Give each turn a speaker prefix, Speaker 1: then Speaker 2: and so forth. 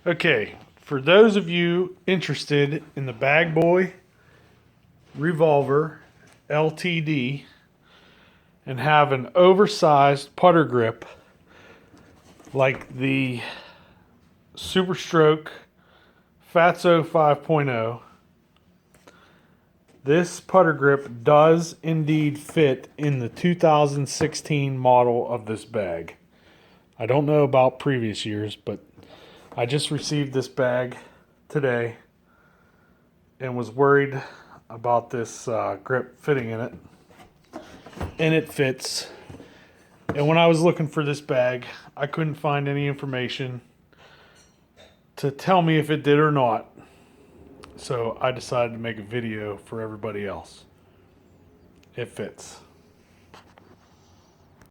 Speaker 1: Okay, for those of you interested in the BagBoy Revolver Ltd and have an oversized putter grip like the Super Stroke Fatso 5.0, this putter grip does indeed fit in the 2016 model of this bag. I don't know about previous years, but I just received this bag today and was worried about this grip fitting in it. And it fits. And when I was looking for this bag, I couldn't find any information to tell me if it did or not. So I decided to make a video for everybody else. It fits.